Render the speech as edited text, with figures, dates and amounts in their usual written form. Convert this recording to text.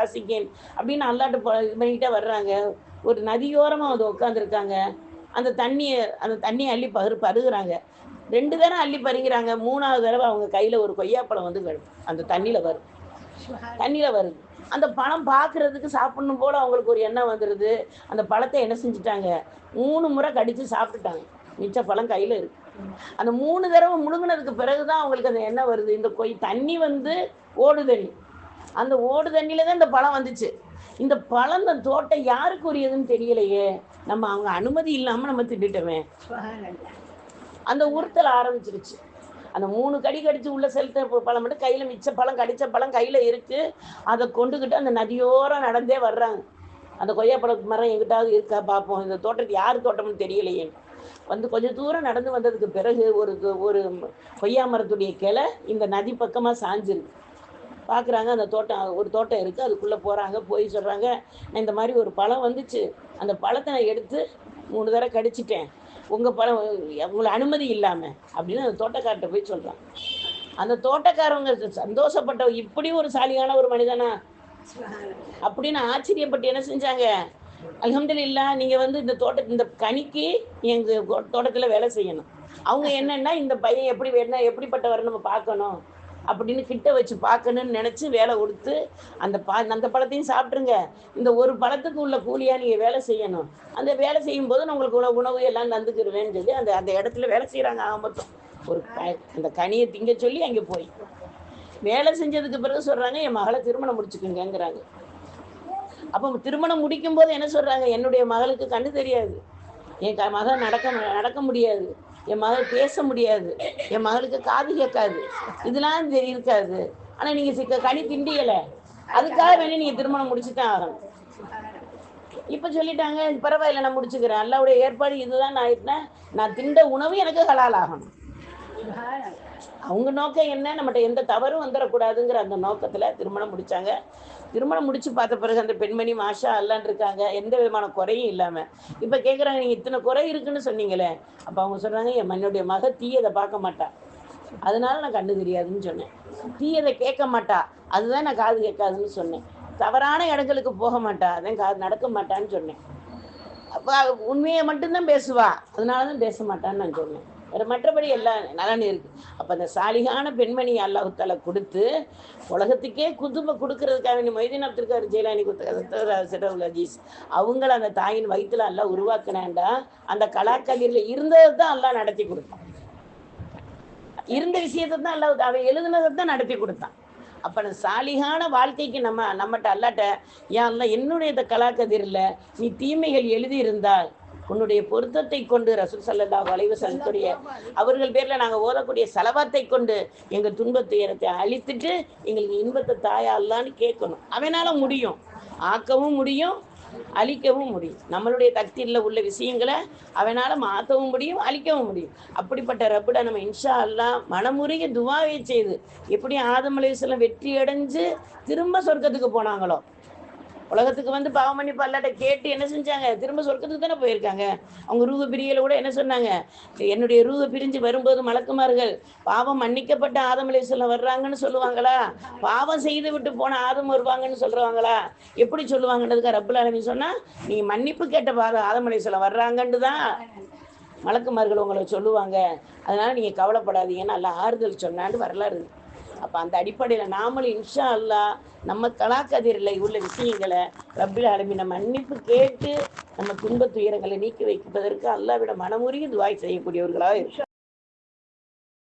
வாசிக்கேன் அப்படின்னு அல்லாட்ட இது பண்ணிக்கிட்டே வர்றாங்க. ஒரு நதியோரமாக வந்து உட்காந்துருக்காங்க. அந்த தண்ணியை அள்ளி பருகுறாங்க. 2 தடவை அள்ளி பருகிறாங்க. 3வது தடவை அவங்க கையில் ஒரு கொய்யாப்பழம் வந்து அந்த தண்ணியில் வருது. தண்ணியில் வருது. அந்த பழம் பார்க்குறதுக்கு சாப்பிடணும் போல் அவங்களுக்கு ஒரு எண்ணம் வந்துடுது. அந்த பழத்தை என்ன செஞ்சுட்டாங்க, 3 முறை கடித்து சாப்பிட்டுட்டாங்க. மிச்ச பழம் கையில் இருக்குது. அந்த 3 தடவை முழுங்கினதுக்கு பிறகு தான் அவங்களுக்கு அந்த எண்ணம் வருது. இந்த தண்ணி வந்து ஓடு தண்ணி. அந்த ஓடு தண்ணியில தான் இந்த பழம் வந்துச்சு. இந்த பழம் இந்த தோட்டம் யாருக்கு உரியதுன்னு தெரியலையே, நம்ம அவங்க அனுமதி இல்லாமல் நம்ம திட்டுட்டோமே. அந்த உறுத்தல் ஆரம்பிச்சிருச்சு. அந்த 3 கடி கடிச்சு உள்ள செலுத்த பழம் மட்டும் கையில், மிச்ச பழம் கடித்த பழம் கையில் இருக்குது. அதை கொண்டுக்கிட்டு அந்த நதியோரம் நடந்தே வர்றாங்க. அந்த கொய்யாப்பழ மரம் எங்கிட்டாவது இருக்கா பார்ப்போம், இந்த தோட்டத்துக்கு யார் தோட்டம்னு தெரியலையே. வந்து கொஞ்சம் தூரம் நடந்து வந்ததுக்கு பிறகு ஒரு கொய்யா மரத்துடைய கிளை இந்த நதி பக்கமாக சாஞ்சிருக்கு. பார்க்குறாங்க, அந்த ஒரு தோட்டம் இருக்குது. அதுக்குள்ளே போகிறாங்க. போய் சொல்கிறாங்க, நான் இந்த மாதிரி ஒரு பழம் வந்துச்சு, அந்த பழத்தை நான் எடுத்து 3 தடவை கடிச்சிட்டேன், உங்கள் பழம் உங்களை அனுமதி இல்லாமல் அப்படின்னு அந்த தோட்டக்கார்ட்ட போய் சொல்கிறாங்க. அந்த தோட்டக்காரவங்க சந்தோஷப்பட்ட, இப்படி ஒரு சாலியான ஒரு மனிதனா அப்படின்னு ஆச்சரியப்பட்டு என்ன செஞ்சாங்க, அல்ஹம்துலில்லாஹ், நீங்கள் வந்து இந்த கனிக்கு எங்கள் தோட்டத்தில் வேலை செய்யணும். அவங்க என்னென்னா, இந்த பையன் எப்படிப்பட்டவர் நம்ம பார்க்கணும் அப்படின்னு கிட்ட வச்சு பார்க்கணும்னு நினச்சி வேலை கொடுத்து, அந்த பழத்தையும் சாப்பிட்ருங்க, இந்த ஒரு பழத்துக்கு உள்ள கூலியாக நீங்கள் வேலை செய்யணும், அந்த வேலை செய்யும்போது நான் உங்களுக்கு உணவு எல்லாம் தந்துக்கிடுவேன்னு சொல்லி அந்த இடத்துல வேலை செய்கிறாங்க. மொத்தம் அந்த கனியை திங்க சொல்லி அங்கே போய் வேலை செஞ்சதுக்கு பிறகு சொல்கிறாங்க, என் மகளை திருமணம் முடிச்சுக்குங்கிறாங்க. அப்போ திருமணம் முடிக்கும் போது என்ன சொல்கிறாங்க, என்னுடைய மகளுக்கு கண்ணு தெரியாது, என் மகள் நடக்க முடியாது, என் மகள் பேச முடியாது, என் மகளுக்கு காது கேட்காது, இதெல்லாம் இருக்காது. ஆனால் நீங்கள் கனி திண்டியலை, அதுக்காக வேணும் நீங்கள் திருமணம் முடிச்சுதான் ஆகணும். இப்போ சொல்லிட்டாங்க, பரவாயில்லை நான் முடிச்சுக்கிறேன், அல்லாவுடைய ஏற்பாடு இதுதான். நான் திண்ட உணவு எனக்கு ஹலால் ஆகணும். அவங்க நோக்கம் என்ன, நம்மகிட்ட எந்த தவறும் வந்துடக்கூடாதுங்கிற அந்த நோக்கத்தில் திருமணம் முடித்தாங்க. திருமணம் முடித்து பார்த்த பிறகு அந்த பெண்மணி மாஷா அல்லான்னு இருக்காங்க, எந்த விதமான குறையும் இல்லாமல். இப்போ கேட்குறாங்க, நீங்கள் இத்தனை குறை இருக்குன்னு சொன்னீங்களே. அப்போ அவங்க சொல்கிறாங்க, என்னுடைய மக தீயதை பார்க்க மாட்டா, அதனால நான் கண்டு தெரியாதுன்னு சொன்னேன். தீயதை கேட்க மாட்டா, அதுதான் நான் காது கேட்காதுன்னு சொன்னேன். தவறான இடங்களுக்கு போக மாட்டா, அதான் காது நடக்க மாட்டான்னு சொன்னேன். அப்போ உண்மையை மட்டும்தான் பேசுவா, அதனால தான் பேச மாட்டான்னு நான் சொன்னேன். வேறு மற்றபடி எல்லாம் நலன் இருக்குது. அப்போ அந்த சாலிகான பெண்மணி அல்லாஹ் தஆலா கொடுத்து உலகத்துக்கே குதுபை கொடுக்கறதுக்காக மொய்தீன் அப்துல் காதர் ஜெயிலானி சிரவுல் அஜீஸ் அவங்கள அந்த தாயின் வயிற்றுல அல்லாஹ் உருவாக்குனாண்டா, அந்த கலாக்கதிரில் இருந்ததை தான் அல்லாஹ் நடத்தி கொடுத்தான். இருந்த விஷயத்தை தான் அல்லாஹ் அவன் எழுதுனதை தான் நடத்தி கொடுத்தான். அப்போ அந்த சாலிகான வாழ்க்கைக்கு நம்மகிட்ட அல்லாட்ட, ஏன் அல்லாஹ் என்னுடைய இந்த கலாக்கதிரில் நீ தீமைகள் எழுதியிருந்தால் உன்னுடைய பொருத்தத்தை கொண்டு ரசூல் ஸல்லல்லாஹு அலைஹி வஸல்லம் அவர்கள் பேரில் நாங்கள் ஓதக்கூடிய சலவாத்தை கொண்டு எங்கள் துன்பத் துயரத்தை அழித்துட்டு எங்களுக்கு இன்பத்தை தாயா அல்லான்னு கேட்கணும். அவனால முடியும், ஆக்கவும் முடியும், அழிக்கவும் முடியும். நம்மளுடைய தக்தீரில் உள்ள விஷயங்களை அவனால் மாற்றவும் முடியும், அழிக்கவும் முடியும். அப்படிப்பட்ட ரப்பிட நம்ம இன்ஷா அல்லாஹ் மனமுருகி துவாவை செய்து, எப்படி ஆதம் அலைஹிஸ்ஸலாம் வெற்றி அடைஞ்சு திரும்ப சொர்க்கத்துக்கு போனாங்களோ, உலகத்துக்கு வந்து பாவம் பண்ணி அல்லாட்ட கேட்டு என்ன செஞ்சாங்க, திரும்ப சொர்க்கத்துக்கு தானே போயிருக்காங்க. அவங்க ரூஹ பிரியல கூட என்ன சொன்னாங்க, என்னுடைய ரூஹ பிரிஞ்சு வரும்போது மலக்குமார்கள் பாவம் மன்னிக்கப்பட்ட ஆதம் அலைஹிஸ்ஸலாம் வர்றாங்கன்னு சொல்லுவாங்களா, பாவம் செய்து விட்டு போன ஆதம் வருவாங்கன்னு சொல்லுவாங்களா, எப்படி சொல்லுவாங்கன்றதுக்கு ரப்புல் ஆலமீன் சொன்னால், நீங்கள் மன்னிப்பு கேட்ட ஆதம் அலைஹிஸ்ஸலாம் வர்றாங்கன்னு தான் மலக்குமார்கள் உங்களை சொல்லுவாங்க, அதனால் நீங்கள் கவலைப்படாதீங்கன்னு அல்லாஹ் ஆறுதல் சொன்னான்னு வரலாறு. அப்போ அந்த அடிப்படையில் நாமளும் இன்ஷா அல்லாஹ் நம்ம கலாக்கதிரில் உள்ள விஷயங்களை ரப்பில் ஆலமீன் நம்ம மன்னிப்பு கேட்டு நம்ம துன்பத் துயரங்களை நீக்கி வைப்பதற்கு அல்லாஹ்விட மனமுருகி துஆ செய்யக்கூடியவர்களாக இருக்கும்.